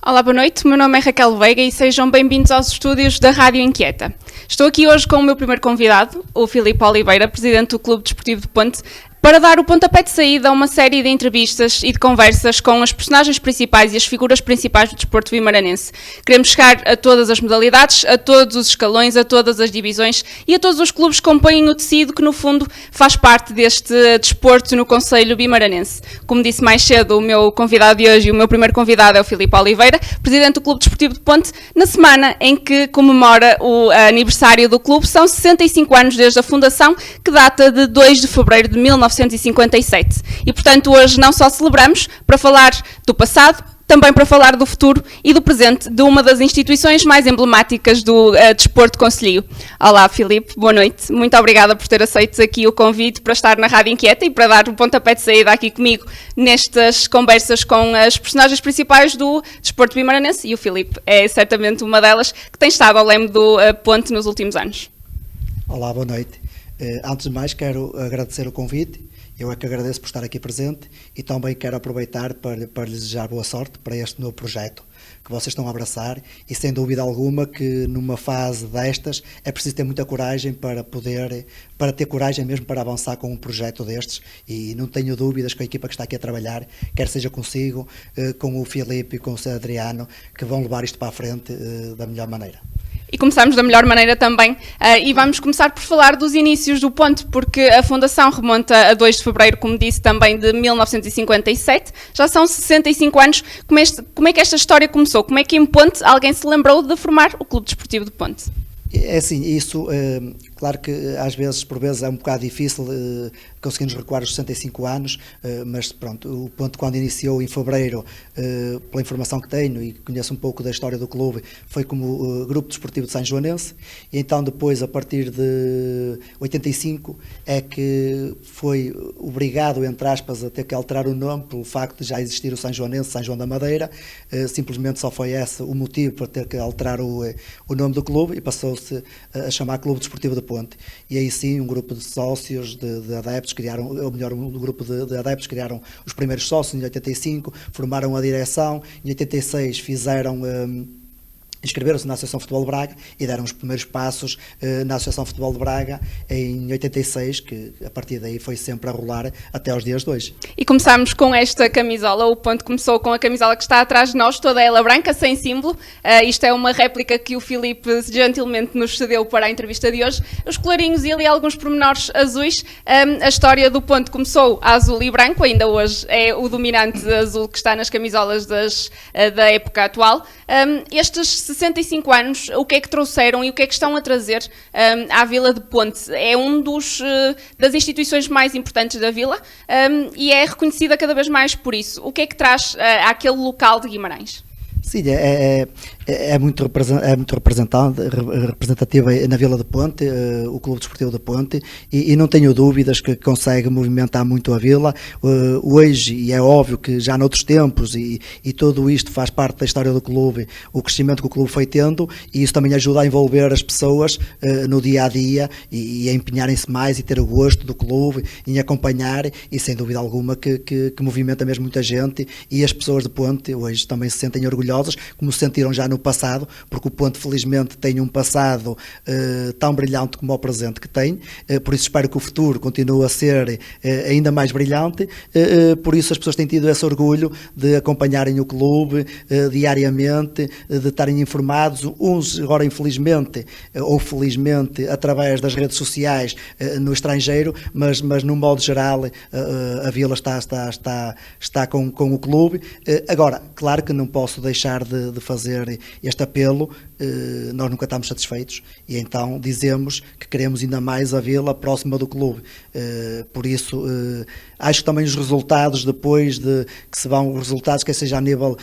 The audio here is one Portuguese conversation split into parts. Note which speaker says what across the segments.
Speaker 1: Olá, boa noite. O meu nome é Raquel Veiga e sejam bem-vindos aos estúdios da Rádio Inquieta. Estou aqui hoje com o meu primeiro convidado, o Filipe Oliveira, presidente do Clube Desportivo de Ponte, para dar o pontapé de saída a uma série de entrevistas e de conversas com as personagens principais e as figuras principais do desporto vimaranense. Queremos chegar a todas as modalidades, a todos os escalões, a todas as divisões e a todos os clubes que compõem o tecido que, no fundo, faz parte deste desporto no concelho vimaranense. Como disse mais cedo, o meu convidado de hoje, o meu primeiro convidado é o Filipe Oliveira, presidente do Clube Desportivo de Ponte, na semana em que comemora o aniversário do clube. São 65 anos desde a fundação, que data de 2 de fevereiro de 1957. E, portanto, hoje não só celebramos para falar do passado, também para falar do futuro e do presente de uma das instituições mais emblemáticas do desporto concelhio. Olá, Filipe, boa noite. Muito obrigada por ter aceito aqui o convite para estar na Rádio Inquieta e para dar o pontapé de saída aqui comigo nestas conversas com as personagens principais do desporto vimaranense, e o Filipe é certamente uma delas que tem estado ao leme do Ponte nos últimos anos.
Speaker 2: Olá, boa noite. Antes de mais, quero agradecer o convite. Eu é que agradeço por estar aqui presente e também quero aproveitar para lhes desejar boa sorte para este novo projeto que vocês estão a abraçar, e sem dúvida alguma que numa fase destas é preciso ter muita coragem para ter coragem mesmo para avançar com um projeto destes, e não tenho dúvidas que a equipa que está aqui a trabalhar, quer seja consigo, com o Filipe e com o Adriano, que vão levar isto para a frente da melhor maneira.
Speaker 1: E começamos da melhor maneira também, e vamos começar por falar dos inícios do Ponte, porque a fundação remonta a 2 de fevereiro, como disse, também de 1957, já são 65 anos. Como é que esta história começou? Como é que em Ponte alguém se lembrou de formar o Clube Desportivo de Ponte?
Speaker 2: É assim, isso, claro que às vezes, por vezes, é um bocado difícil conseguirmos recuar os 65 anos, mas pronto, o Ponte, quando iniciou em fevereiro, pela informação que tenho e conheço um pouco da história do clube, foi como Grupo Desportivo de São Joanense, e então depois, a partir de 85, é que foi obrigado, entre aspas, a ter que alterar o nome, pelo facto de já existir o São Joanense, São João da Madeira. Simplesmente só foi esse o motivo para ter que alterar o nome do clube, e passou-se a chamar Clube Desportivo de Ponte. E aí sim, um grupo de sócios, de adeptos, criaram, ou melhor, um grupo de adeptos criaram os primeiros sócios em 85, formaram a direção, em 86 inscreveram-se na Associação Futebol de Braga e deram os primeiros passos na Associação Futebol de Braga em 86, que a partir daí foi sempre a rolar até aos dias de hoje.
Speaker 1: E começámos com esta camisola. O Ponte começou com a camisola que está atrás de nós, toda ela branca, sem símbolo. Isto é uma réplica que o Filipe gentilmente nos cedeu para a entrevista de hoje. Os colarinhos e ali alguns pormenores azuis. A história do Ponte começou a azul e branco, ainda hoje é o dominante azul que está nas camisolas da época atual. Estes 65 anos, o que é que trouxeram e o que é que estão a trazer à Vila de Ponte? É das instituições mais importantes da Vila e é reconhecida cada vez mais por isso. O que é que traz àquele local de Guimarães?
Speaker 2: Sim, é muito representativa na Vila de Ponte, o Clube Desportivo de Ponte, e não tenho dúvidas que consegue movimentar muito a Vila. Hoje, e é óbvio que já noutros tempos, e tudo isto faz parte da história do clube, o crescimento que o clube foi tendo, e isso também ajuda a envolver as pessoas no dia-a-dia e a empenharem-se mais e ter o gosto do clube, em acompanhar, e sem dúvida alguma que movimenta mesmo muita gente, e as pessoas de Ponte hoje também se sentem orgulhosas, como se sentiram já no passado, porque o Ponte felizmente tem um passado tão brilhante como o presente que tem, por isso espero que o futuro continue a ser ainda mais brilhante, por isso as pessoas têm tido esse orgulho de acompanharem o clube diariamente, de estarem informados, uns agora infelizmente ou felizmente através das redes sociais no estrangeiro, mas no modo geral a Vila está com o clube. Agora, claro que não posso deixar de fazer este apelo, nós nunca estamos satisfeitos e então dizemos que queremos ainda mais a Vila próxima do clube, por isso acho que também os resultados depois de que se vão, os resultados quer seja a nível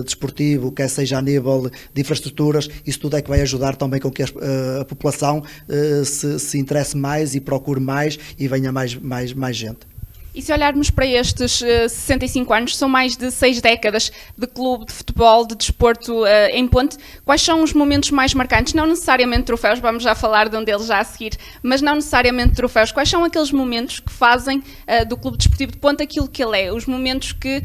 Speaker 2: desportivo, quer seja a nível de infraestruturas, isso tudo é que vai ajudar também com que a população se interesse mais e procure mais e venha mais gente.
Speaker 1: E se olharmos para estes 65 anos, são mais de 6 décadas de clube, de futebol, de desporto em Ponte. Quais são os momentos mais marcantes? Não necessariamente troféus, vamos já falar de um deles já a seguir, mas não necessariamente troféus. Quais são aqueles momentos que fazem do Clube Desportivo de Ponte aquilo que ele é? Os momentos que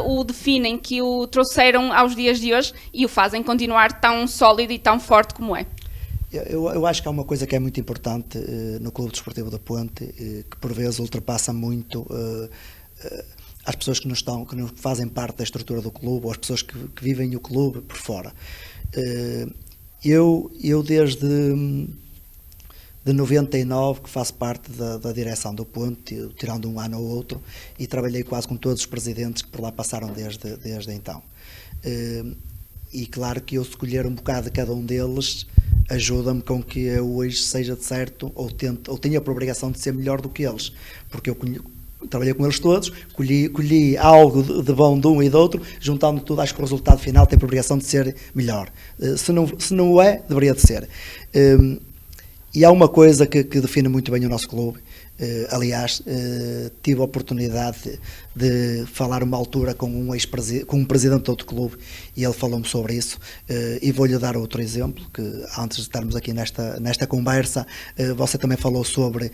Speaker 1: o definem, que o trouxeram aos dias de hoje e o fazem continuar tão sólido e tão forte como é?
Speaker 2: Eu acho que há uma coisa que é muito importante no Clube Desportivo da Ponte, que por vezes ultrapassa muito as pessoas que não fazem parte da estrutura do clube, ou as pessoas que vivem o clube por fora. Eu desde de 99 que faço parte da direção do Ponte, tirando um ano ou outro, e trabalhei quase com todos os presidentes que por lá passaram desde então. E claro que eu escolher um bocado de cada um deles ajuda-me com que eu hoje seja de certo ou tenha por obrigação de ser melhor do que eles, porque eu trabalhei com eles todos, colhi algo de bom de um e do outro, juntando tudo, acho que o resultado final tem por obrigação de ser melhor. Se não o é, deveria de ser. E há uma coisa que define muito bem o nosso clube. Aliás, tive a oportunidade de falar uma altura com um presidente de outro clube e ele falou-me sobre isso, e vou-lhe dar outro exemplo, que antes de estarmos aqui nesta conversa, você também falou sobre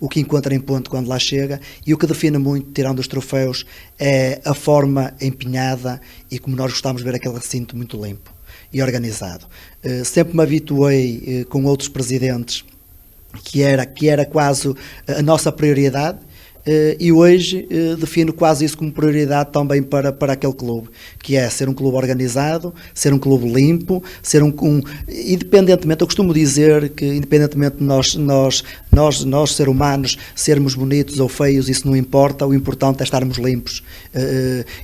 Speaker 2: o que encontra em Ponte quando lá chega, e o que define muito, tirando os troféus, é a forma empenhada e como nós gostamos de ver aquele recinto muito limpo e organizado. Sempre me habituei com outros presidentes que era quase a nossa prioridade, e hoje defino quase isso como prioridade também para aquele clube, que é ser um clube organizado, ser um clube limpo, ser independentemente, eu costumo dizer que independentemente de nós ser humanos, sermos bonitos ou feios, isso não importa, o importante é estarmos limpos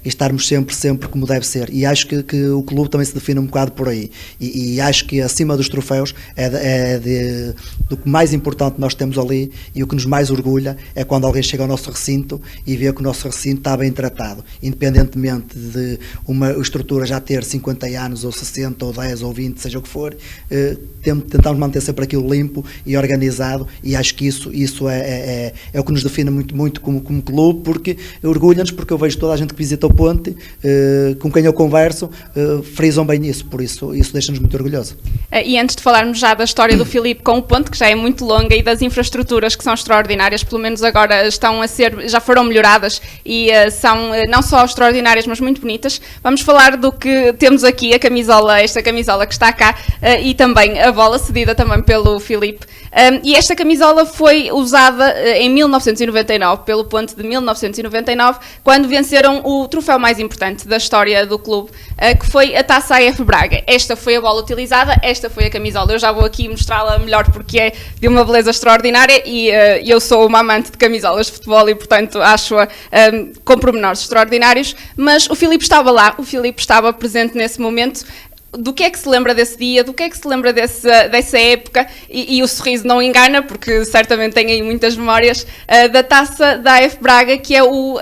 Speaker 2: e estarmos sempre como deve ser, e acho que o clube também se define um bocado por aí, e acho que acima dos troféus do que mais importante nós temos ali, e o que nos mais orgulha é quando alguém chega ao nosso recinto e vê que o nosso recinto está bem tratado, independentemente de uma estrutura já ter 50 anos ou 60 ou 10 ou 20, seja o que for, tentamos manter sempre aquilo limpo e organizado, e acho que isso é o que nos define muito como clube, porque orgulha-nos, porque eu vejo toda a gente que visita o Ponte, com quem eu converso, frisam bem isso, por isso deixa-nos muito orgulhosos.
Speaker 1: E antes de falarmos já da história do Filipe com o Ponte, que já é muito longa, e das infraestruturas que são extraordinárias, pelo menos agora já foram melhoradas e são não só extraordinárias, mas muito bonitas, vamos falar do que temos aqui, esta camisola que está cá, e também a bola cedida também pelo Filipe. E esta camisola foi usada em 1999, pelo Ponte de 1999, quando venceram o troféu mais importante da história do clube, que foi a Taça AF Braga. Esta foi a bola utilizada, esta foi a camisola. Eu já vou aqui mostrá-la melhor porque é de uma beleza extraordinária, e eu sou uma amante de camisolas de futebol e, portanto, acho-a com pormenores extraordinários, mas o Filipe estava lá, o Filipe estava presente nesse momento. Do que é que se lembra desse dia, do que é que se lembra dessa época, e o sorriso não engana, porque certamente tem aí muitas memórias, da Taça da AF Braga, que é o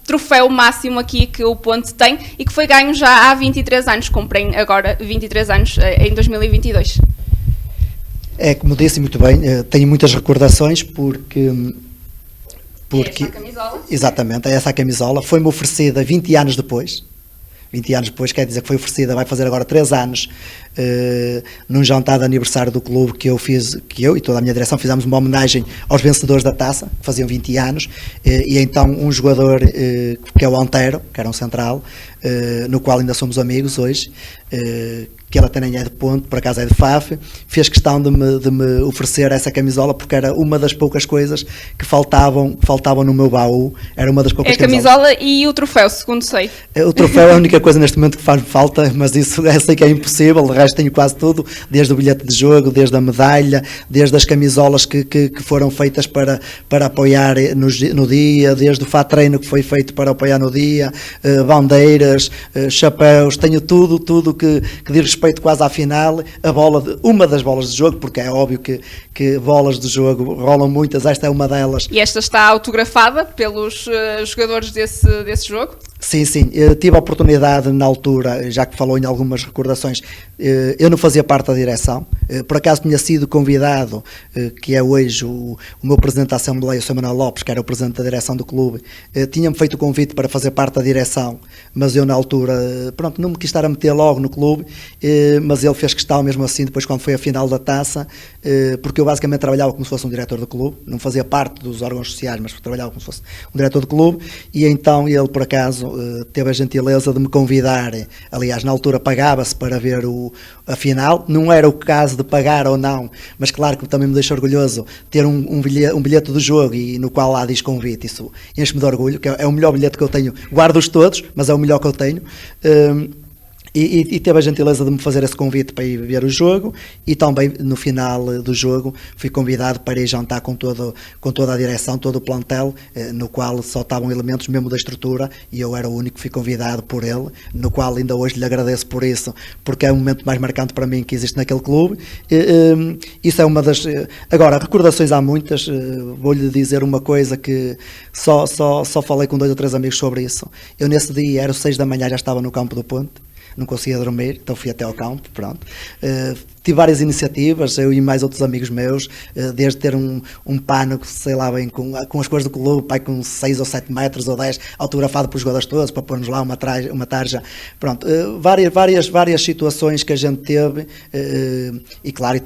Speaker 1: troféu máximo aqui que o Ponte tem e que foi ganho já há 23 anos, cumprem agora 23 anos em 2022.
Speaker 2: É, como disse muito bem, tenho muitas recordações porque
Speaker 1: essa camisola?
Speaker 2: Exatamente, é essa a camisola, foi-me oferecida 20 anos depois, quer dizer que foi oferecida, vai fazer agora 3 anos, num jantar de aniversário do clube que eu e toda a minha direção fizemos uma homenagem aos vencedores da taça, que faziam 20 anos, e então um jogador que é o Antero, que era um central, no qual ainda somos amigos hoje, que ela também é de Ponte, por acaso é de Faf, fez questão de me oferecer essa camisola, porque era uma das poucas coisas que faltavam no meu baú, era uma das poucas camisolas.
Speaker 1: A camisola e o troféu, segundo sei.
Speaker 2: O troféu é a única coisa neste momento que faz falta, mas isso sei que é impossível, de resto tenho quase tudo, desde o bilhete de jogo, desde a medalha, desde as camisolas que foram feitas para apoiar no dia, desde o fato treino que foi feito para apoiar no dia, bandeiras, chapéus, tenho tudo que diz respeito quase à final, uma das bolas de jogo, porque é óbvio que bolas de jogo rolam muitas, esta é uma delas.
Speaker 1: E esta está autografada pelos jogadores desse jogo?
Speaker 2: Sim, sim. Eu tive a oportunidade na altura, já que falou em algumas recordações, eu não fazia parte da direção. Por acaso tinha sido convidado, que é hoje o meu presidente da Assembleia, o Sr. Manuel Lopes, que era o presidente da direção do clube, tinha-me feito o convite para fazer parte da direção, mas eu na altura, pronto, não me quis estar a meter logo no clube, mas ele fez questão mesmo assim, depois quando foi a final da taça, porque eu basicamente trabalhava como se fosse um diretor do clube, não fazia parte dos órgãos sociais, mas trabalhava como se fosse um diretor do clube, e então ele, por acaso, teve a gentileza de me convidar, aliás, na altura pagava-se para ver a final, não era o caso de pagar ou não, mas claro que também me deixa orgulhoso ter um bilhete do jogo e no qual lá diz convite, isso enche-me de orgulho, que é o melhor bilhete que eu tenho, guardo-os todos, mas é o melhor que eu tenho. E teve a gentileza de me fazer esse convite para ir ver o jogo, e também no final do jogo fui convidado para ir jantar com toda a direção, todo o plantel, no qual só estavam elementos mesmo da estrutura, e eu era o único que fui convidado por ele, no qual ainda hoje lhe agradeço por isso, porque é o momento mais marcante para mim que existe naquele clube. Isso é uma das... Agora, recordações há muitas, vou-lhe dizer uma coisa que só falei com 2 ou 3 amigos sobre isso. Eu nesse dia, era 6 da manhã, já estava no campo do Ponte, não conseguia dormir, então fui até ao campo, pronto. Tive várias iniciativas, eu e mais outros amigos meus, desde ter um pano, sei lá bem, com as cores do clube, pai, com 6 ou 7 metros ou 10, autografado pelos jogadores todos, para pôr-nos lá uma tarja, pronto. Várias situações que a gente teve, e claro,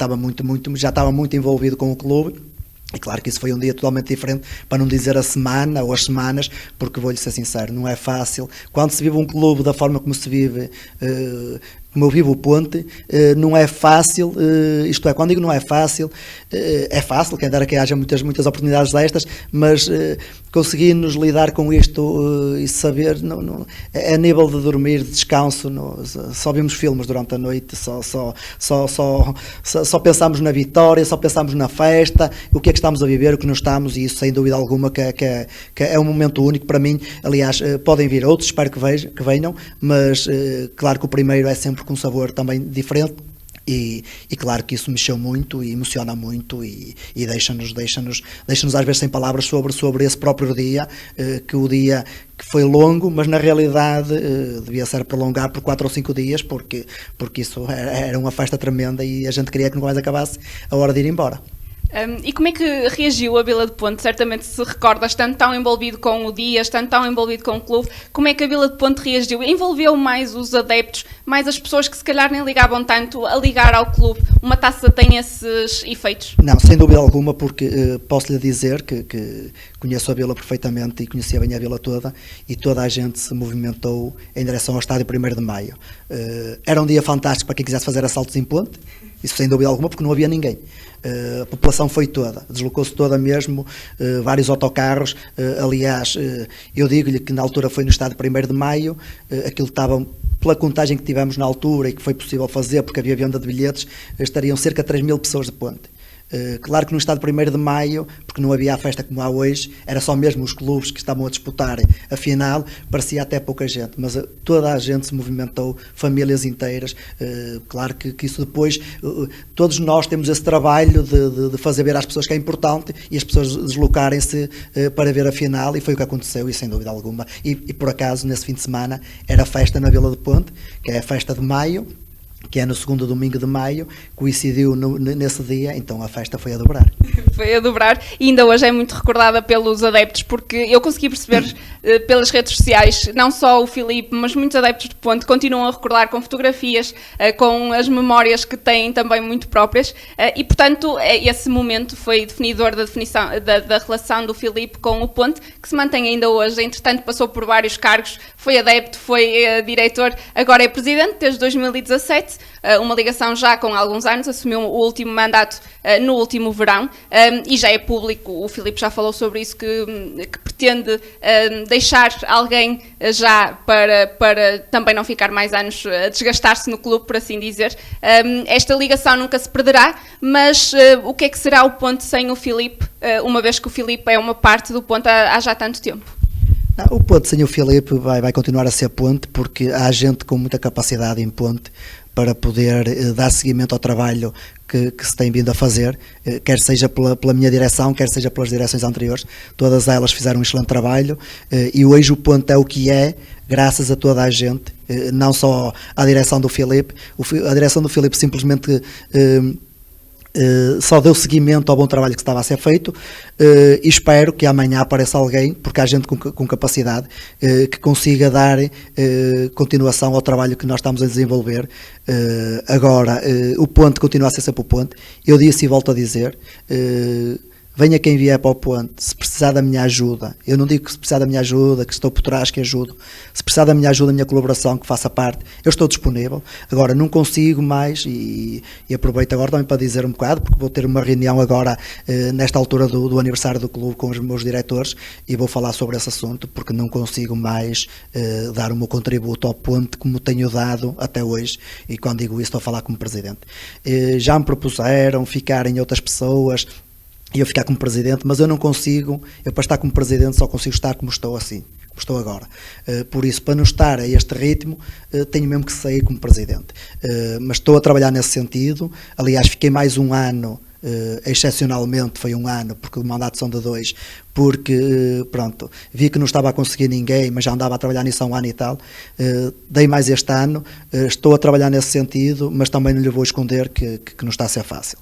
Speaker 2: já estava muito envolvido com o clube. E claro que isso foi um dia totalmente diferente, para não dizer a semana ou as semanas, porque vou-lhe ser sincero, não é fácil. Quando se vive um clube da forma como se vive, como eu vivo o Ponte, não é fácil, isto é, quando digo não é fácil, é fácil, quem dera que haja muitas oportunidades destas, mas conseguimos lidar com isto e saber, a nível de dormir, de descanso, só vimos filmes durante a noite, só pensamos na vitória, só pensamos na festa, o que é que estamos a viver, o que não estamos, e isso sem dúvida alguma que é um momento único para mim. Aliás, podem vir outros, espero que venham, mas claro que o primeiro é sempre com um sabor também diferente. E claro que isso mexeu muito e emociona muito e deixa-nos às vezes sem palavras sobre esse próprio dia, que o dia que foi longo, mas na realidade devia ser prolongar por 4 ou 5 dias, porque isso era uma festa tremenda e a gente queria que nunca mais acabasse a hora de ir embora.
Speaker 1: E como é que reagiu a Vila de Ponte? Certamente se recorda, estando tão envolvido com o dia, estando tão envolvido com o clube, como é que a Vila de Ponte reagiu? Envolveu mais os adeptos, mais as pessoas que se calhar nem ligavam tanto a ligar ao clube? Uma taça tem esses efeitos? Não,
Speaker 2: sem dúvida alguma, porque posso-lhe dizer que conheço a Vila perfeitamente e conhecia bem a Vila toda, e toda a gente se movimentou em direção ao estádio 1º de Maio. Era um dia fantástico para quem quisesse fazer assaltos em Ponte, isso sem dúvida alguma, porque não havia ninguém. A população foi toda, deslocou-se toda mesmo, vários autocarros, aliás, eu digo-lhe que na altura foi no estádio 1º de Maio, aquilo estava, pela contagem que tivemos na altura e que foi possível fazer, porque havia venda de bilhetes, estariam cerca de 3.000 pessoas de Ponte. Claro que no estádio 1º de Maio, porque não havia a festa como há hoje, era só mesmo os clubes que estavam a disputar a final, parecia até pouca gente, mas toda a gente se movimentou, famílias inteiras. Claro que isso depois, todos nós temos esse trabalho de fazer ver às pessoas que é importante e as pessoas deslocarem-se para ver a final, e foi o que aconteceu, e sem dúvida alguma. E por acaso, nesse fim de semana, era a festa na Vila de Ponte, que é a festa de Maio, que é no 2º domingo de maio, coincidiu nesse dia, então a festa foi a dobrar.
Speaker 1: Foi a dobrar, e ainda hoje é muito recordada pelos adeptos, porque eu consegui perceber pelas redes sociais, não só o Filipe, mas muitos adeptos de Ponte continuam a recordar com fotografias, com as memórias que têm também muito próprias, e portanto esse momento foi definidor da relação do Filipe com o Ponte, que se mantém ainda hoje. Entretanto passou por vários cargos, foi adepto, foi diretor, agora é presidente desde 2017, uma ligação já com alguns anos, assumiu o último mandato no último verão, e já é público, o Filipe já falou sobre isso, que pretende deixar alguém já para também não ficar mais anos a desgastar-se no clube, por assim dizer. Esta ligação nunca se perderá, mas o que é que será o Ponte sem o Filipe, uma vez que o Filipe é uma parte do Ponte há já tanto tempo?
Speaker 2: O Ponte sem o Filipe vai continuar a ser Ponte, porque há gente com muita capacidade em Ponte para poder dar seguimento ao trabalho que se tem vindo a fazer, quer seja pela minha direção, quer seja pelas direções anteriores. Todas elas fizeram um excelente trabalho, e hoje o ponto é o que é, graças a toda a gente, não só à direção do Filipe. A direção do Filipe simplesmente só deu seguimento ao bom trabalho que estava a ser feito, e espero que amanhã apareça alguém, porque há gente com capacidade, que consiga dar continuação ao trabalho que nós estamos a desenvolver. Agora, o ponto continua a ser sempre o ponto. Eu disse e volto a dizer, venha quem vier para o ponto, se precisar da minha ajuda, eu não digo que se precisar da minha ajuda, que estou por trás, que ajudo, se precisar da minha ajuda, da minha colaboração, que faça parte, eu estou disponível. Agora, não consigo mais, e aproveito agora também para dizer um bocado, porque vou ter uma reunião agora, nesta altura do aniversário do clube, com os meus diretores, e vou falar sobre esse assunto, porque não consigo mais dar o meu contributo ao ponto como tenho dado até hoje, e quando digo isso estou a falar como presidente. Já me propuseram ficar em outras pessoas, e eu ficar como presidente, mas eu não consigo, eu para estar como presidente só consigo estar como estou assim, como estou agora. Por isso, para não estar a este ritmo, tenho mesmo que sair como presidente. Mas estou a trabalhar nesse sentido. Aliás, fiquei mais um ano, excepcionalmente foi um ano, porque o mandato são de 2, porque pronto, vi que não estava a conseguir ninguém, mas já andava a trabalhar nisso há um ano e tal. Dei mais este ano, estou a trabalhar nesse sentido, mas também não lhe vou esconder que não está a ser fácil.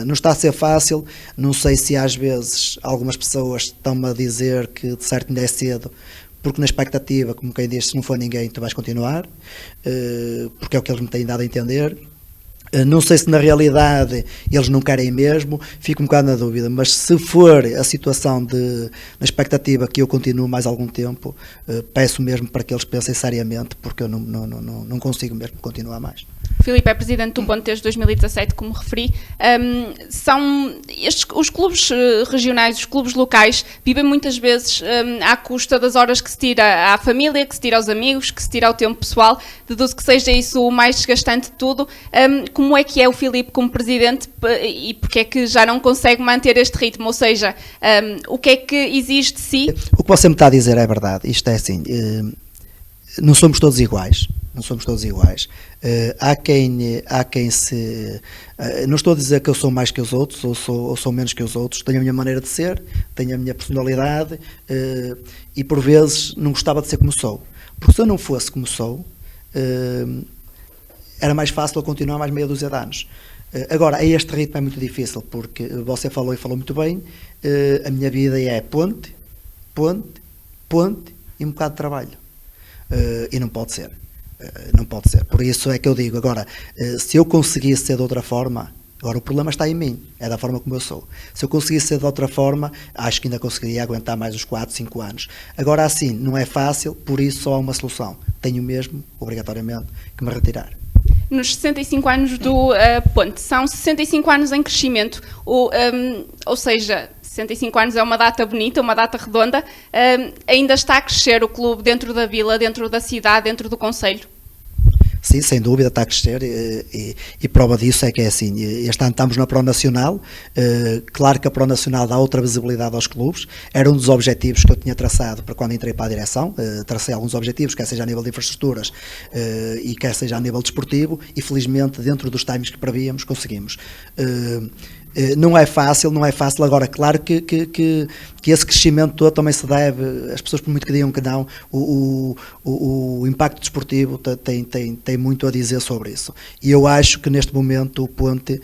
Speaker 2: Não está a ser fácil, não sei se às vezes algumas pessoas estão-me a dizer que de certo ainda é cedo, porque na expectativa, como quem diz, se não for ninguém tu vais continuar, porque é o que eles me têm dado a entender. Não sei se na realidade eles não querem mesmo, fico um bocado na dúvida, mas se for a situação na expectativa que eu continuo mais algum tempo, peço mesmo para que eles pensem seriamente, porque eu não consigo mesmo continuar mais.
Speaker 1: Filipe é presidente do Ponte desde 2017, como referi. Os clubes regionais, os clubes locais, vivem muitas vezes à custa das horas que se tira à família, que se tira aos amigos, que se tira ao tempo pessoal. Deduzo que seja isso o mais desgastante de tudo. Como é que é o Filipe como presidente e porque é que já não consegue manter este ritmo? Ou seja, o que é que exige de si?
Speaker 2: O que você me está a dizer é verdade. Isto é assim, não somos todos iguais. Não somos todos iguais. Há quem se... não estou a dizer que eu sou mais que os outros ou sou menos que os outros. Tenho a minha maneira de ser, tenho a minha personalidade, e por vezes não gostava de ser como sou. Porque se eu não fosse como sou, era mais fácil eu continuar mais meia dúzia de anos. Agora, a este ritmo é muito difícil, porque você falou e falou muito bem, a minha vida é ponte e um bocado de trabalho. E não pode ser. Não pode ser. Por isso é que eu digo, agora, se eu conseguisse ser de outra forma, agora o problema está em mim, é da forma como eu sou. Se eu conseguisse ser de outra forma, acho que ainda conseguiria aguentar mais uns 4, 5 anos. Agora assim, não é fácil, por isso só há uma solução. Tenho mesmo, obrigatoriamente, que me retirar.
Speaker 1: Nos 65 anos do Ponte, são 65 anos em crescimento, ou seja, 65 anos é uma data bonita, uma data redonda. Ainda está a crescer o clube dentro da vila, dentro da cidade, dentro do concelho?
Speaker 2: Sim, sem dúvida está a crescer, e prova disso é que é assim, este ano estamos na Pro Nacional. Claro que a Pro Nacional dá outra visibilidade aos clubes, era um dos objetivos que eu tinha traçado para quando entrei para a direção. Tracei alguns objetivos, quer seja a nível de infraestruturas e quer seja a nível desportivo, e felizmente dentro dos times que prevíamos conseguimos. Não é fácil, agora claro que esse crescimento todo também se deve, as pessoas por muito que digam que não, o impacto desportivo tem muito a dizer sobre isso, e eu acho que neste momento o Ponte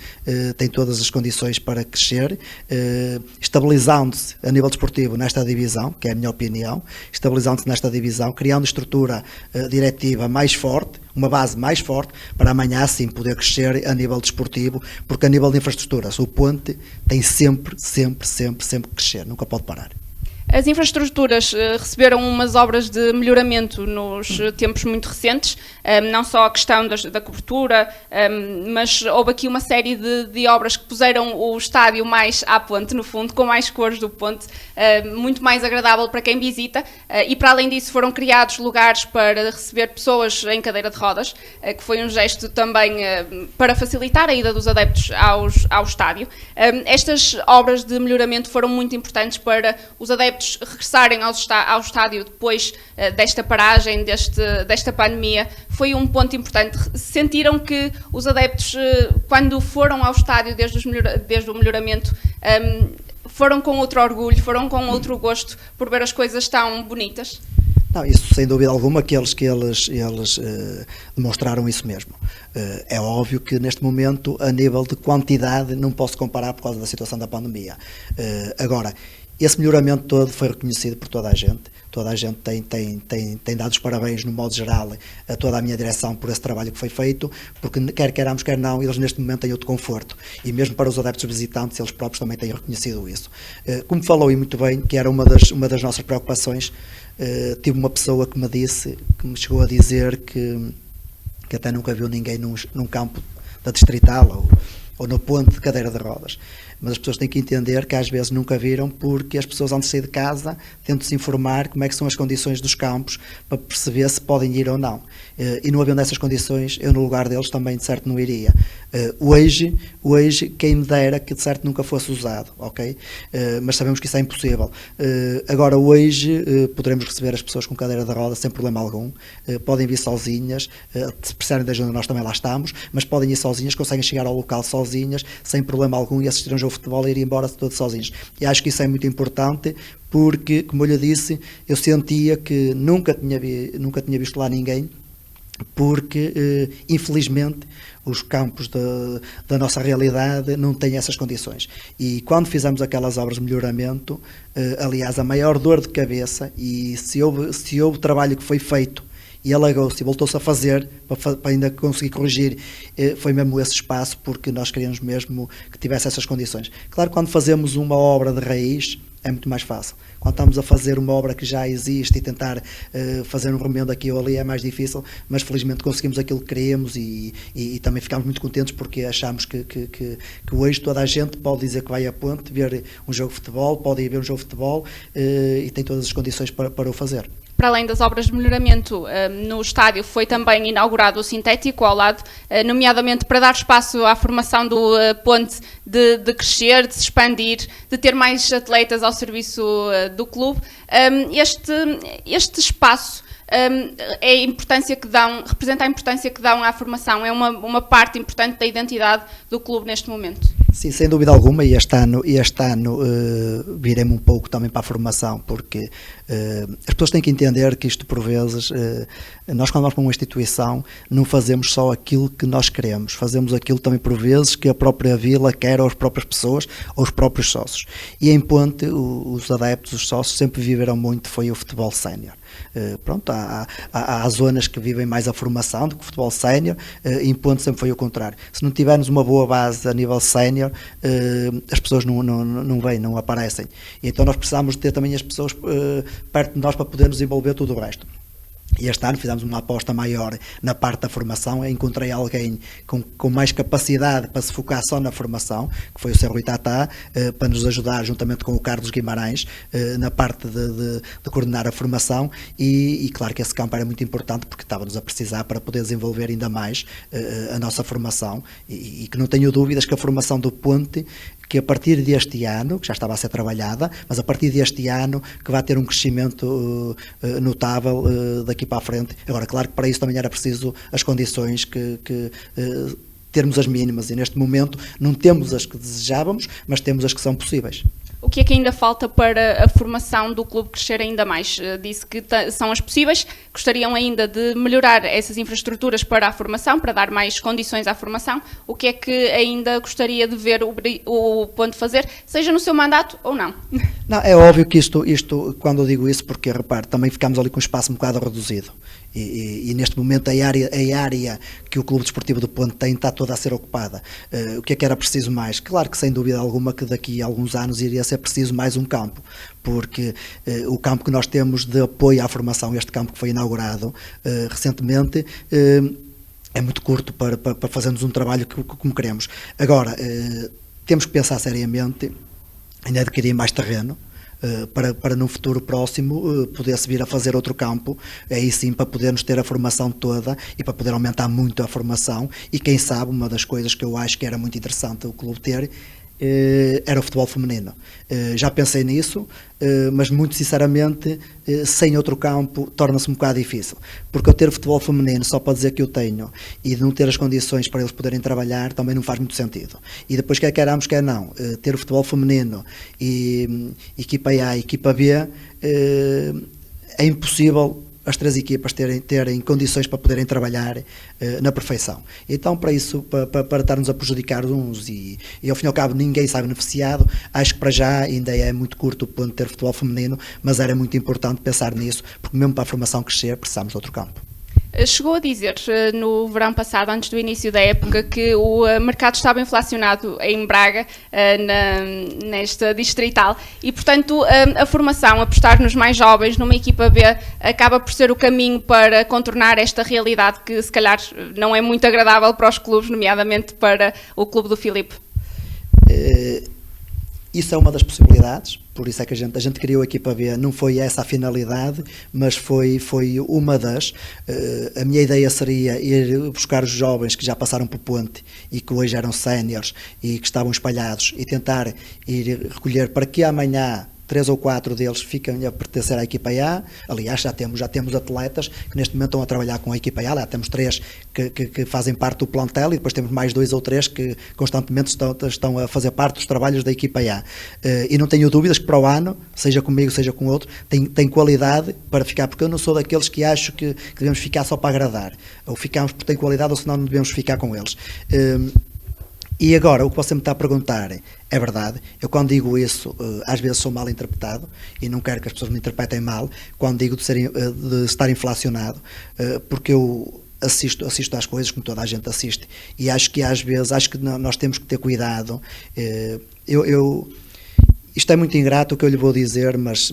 Speaker 2: tem todas as condições para crescer, estabilizando-se a nível desportivo nesta divisão, que é a minha opinião, estabilizando-se nesta divisão, criando estrutura diretiva mais forte, uma base mais forte, para amanhã sim poder crescer a nível desportivo, porque a nível de infraestruturas o Ponte tem sempre que crescer, nunca pode parar.
Speaker 1: As infraestruturas receberam umas obras de melhoramento nos tempos muito recentes, não só a questão da cobertura, mas houve aqui uma série de obras que puseram o estádio mais à Ponte, no fundo, com mais cores do Ponte, muito mais agradável para quem visita, e para além disso foram criados lugares para receber pessoas em cadeira de rodas, que foi um gesto também para facilitar a ida dos adeptos ao estádio. Estas obras de melhoramento foram muito importantes para os adeptos adeptos regressarem ao estádio depois desta paragem, desta pandemia, foi um ponto importante. Sentiram que os adeptos, quando foram ao estádio desde o melhoramento, foram com outro orgulho, foram com outro gosto por ver as coisas tão bonitas?
Speaker 2: Não, isso sem dúvida alguma que eles demonstraram isso mesmo. É óbvio que neste momento, a nível de quantidade, não posso comparar por causa da situação da pandemia. Agora, esse melhoramento todo foi reconhecido por toda a gente. Toda a gente tem dado os parabéns, no modo geral, a toda a minha direção por esse trabalho que foi feito, porque quer queiramos, quer não, eles neste momento têm outro conforto. E mesmo para os adeptos visitantes, eles próprios também têm reconhecido isso. Como falou e muito bem, que era uma das nossas preocupações, tive uma pessoa que me chegou a dizer que até nunca viu ninguém num campo da Distrital ou no ponte de cadeira de rodas. Mas as pessoas têm que entender que às vezes nunca viram, porque as pessoas antes de sair de casa tentam se informar como é que são as condições dos campos para perceber se podem ir ou não. E não havendo essas condições, eu no lugar deles também de certo não iria. Hoje, quem me dera que de certo nunca fosse usado, ok? Mas sabemos que isso é impossível. Agora hoje poderemos receber as pessoas com cadeira de roda sem problema algum, podem vir sozinhas, se precisarem de ajuda nós também lá estamos, mas podem ir sozinhas, conseguem chegar ao local sozinhas, sem problema algum, e assistir a um jogo de futebol e ir embora todos sozinhos. E acho que isso é muito importante, porque, como eu lhe disse, eu sentia que nunca tinha visto lá ninguém, porque infelizmente os campos da nossa realidade não têm essas condições. E quando fizemos aquelas obras de melhoramento, aliás, a maior dor de cabeça, e se houve trabalho que foi feito e alagou-se e voltou-se a fazer para ainda conseguir corrigir, foi mesmo esse espaço, porque nós queríamos mesmo que tivesse essas condições. Claro, quando fazemos uma obra de raiz é muito mais fácil. Quando estamos a fazer uma obra que já existe e tentar fazer um remendo aqui ou ali é mais difícil, mas felizmente conseguimos aquilo que queríamos, e também ficámos muito contentes, porque achamos que hoje toda a gente pode dizer que vai a ponte ver um jogo de futebol, pode ir ver um jogo de futebol, e tem todas as condições para o fazer.
Speaker 1: Para além das obras de melhoramento, no estádio foi também inaugurado o sintético ao lado, nomeadamente para dar espaço à formação do ponte de crescer, de se expandir, de ter mais atletas ao serviço do clube. Este espaço representa a importância que dão à formação, é uma parte importante da identidade do clube neste momento.
Speaker 2: Sim, sem dúvida alguma, e este ano virei-me um pouco também para a formação, porque as pessoas têm que entender que isto, por vezes, nós quando vamos para uma instituição não fazemos só aquilo que nós queremos, fazemos aquilo também por vezes que a própria vila quer, ou as próprias pessoas, ou os próprios sócios. E em Ponte, os adeptos, os sócios sempre viveram muito, foi o futebol sénior. Pronto, há zonas que vivem mais a formação do que o futebol sénior, em Ponte sempre foi o contrário. Se não tivermos uma boa base a nível sénior, as pessoas não vêm, não aparecem. E então nós precisamos ter também as pessoas perto de nós para podermos desenvolver tudo o resto. E este ano fizemos uma aposta maior na parte da formação. Eu encontrei alguém com mais capacidade para se focar só na formação, que foi o Sr. Rui Tatá, para nos ajudar, juntamente com o Carlos Guimarães, na parte de coordenar a formação, e claro que esse campo era muito importante, porque estávamos a precisar para poder desenvolver ainda mais a nossa formação, e que não tenho dúvidas que a formação do Ponte, que a partir deste ano, que já estava a ser trabalhada, mas a partir deste ano que vai ter um crescimento notável daqui para a frente. Agora, claro que para isso também era preciso as condições termos as mínimas, e neste momento não temos as que desejávamos, mas temos as que são possíveis.
Speaker 1: O que é que ainda falta para a formação do clube crescer ainda mais? Disse que são as possíveis, gostariam ainda de melhorar essas infraestruturas para a formação, para dar mais condições à formação. O que é que ainda gostaria de ver o Ponte fazer, seja no seu mandato ou não?
Speaker 2: Não, é óbvio que isto, quando eu digo isso, porque repare, também ficamos ali com um espaço um bocado reduzido. E neste momento a área que o Clube Desportivo do Ponte tem está toda a ser ocupada. O que é que era preciso mais? Claro que sem dúvida alguma que daqui a alguns anos iria ser preciso mais um campo, porque o campo que nós temos de apoio à formação, este campo que foi inaugurado recentemente, é muito curto para fazermos um trabalho como queremos. Agora, temos que pensar seriamente em adquirir mais terreno, para no futuro próximo poder-se vir a fazer outro campo, aí sim para podermos ter a formação toda e para poder aumentar muito a formação. E quem sabe, uma das coisas que eu acho que era muito interessante o clube ter era o futebol feminino. Já pensei nisso, mas muito sinceramente, sem outro campo, torna-se um bocado difícil. Porque eu ter futebol feminino só para dizer que eu tenho e de não ter as condições para eles poderem trabalhar também não faz muito sentido. E depois, quer queiramos, quer não, ter o futebol feminino e equipa A e equipa B, é impossível as 3 equipas terem condições para poderem trabalhar na perfeição. Então, para isso, para estarmos a prejudicar uns e ao fim e ao cabo ninguém sai beneficiado, acho que para já ainda é muito curto o ponto de ter futebol feminino, mas era muito importante pensar nisso, porque mesmo para a formação crescer, precisamos de outro campo.
Speaker 1: Chegou a dizer no verão passado, antes do início da época, que o mercado estava inflacionado em Braga, nesta distrital, e portanto a formação, apostar nos mais jovens, numa equipa B, acaba por ser o caminho para contornar esta realidade que se calhar não é muito agradável para os clubes, nomeadamente para o clube do Filipe.
Speaker 2: Isso é uma das possibilidades, por isso é que a gente criou a equipa B, não foi essa a finalidade, mas foi uma das. A minha ideia seria ir buscar os jovens que já passaram por Ponte e que hoje eram séniores e que estavam espalhados e tentar ir recolher para que amanhã 3 ou 4 deles fiquem a pertencer à equipa A. Aliás, já temos atletas que neste momento estão a trabalhar com a equipa A. Lá temos 3 que fazem parte do plantel e depois temos mais 2 ou 3 que constantemente estão a fazer parte dos trabalhos da equipa A. E não tenho dúvidas que para o ano, seja comigo, seja com outro, tem qualidade para ficar, porque eu não sou daqueles que acho que devemos ficar só para agradar. Ou ficamos porque tem qualidade ou senão não devemos ficar com eles. E agora, o que você me está a perguntar é verdade. Eu, quando digo isso, às vezes sou mal interpretado e não quero que as pessoas me interpretem mal quando digo de estar inflacionado, porque eu assisto às coisas como toda a gente assiste e acho que às vezes nós temos que ter cuidado. Isto é muito ingrato o que eu lhe vou dizer, mas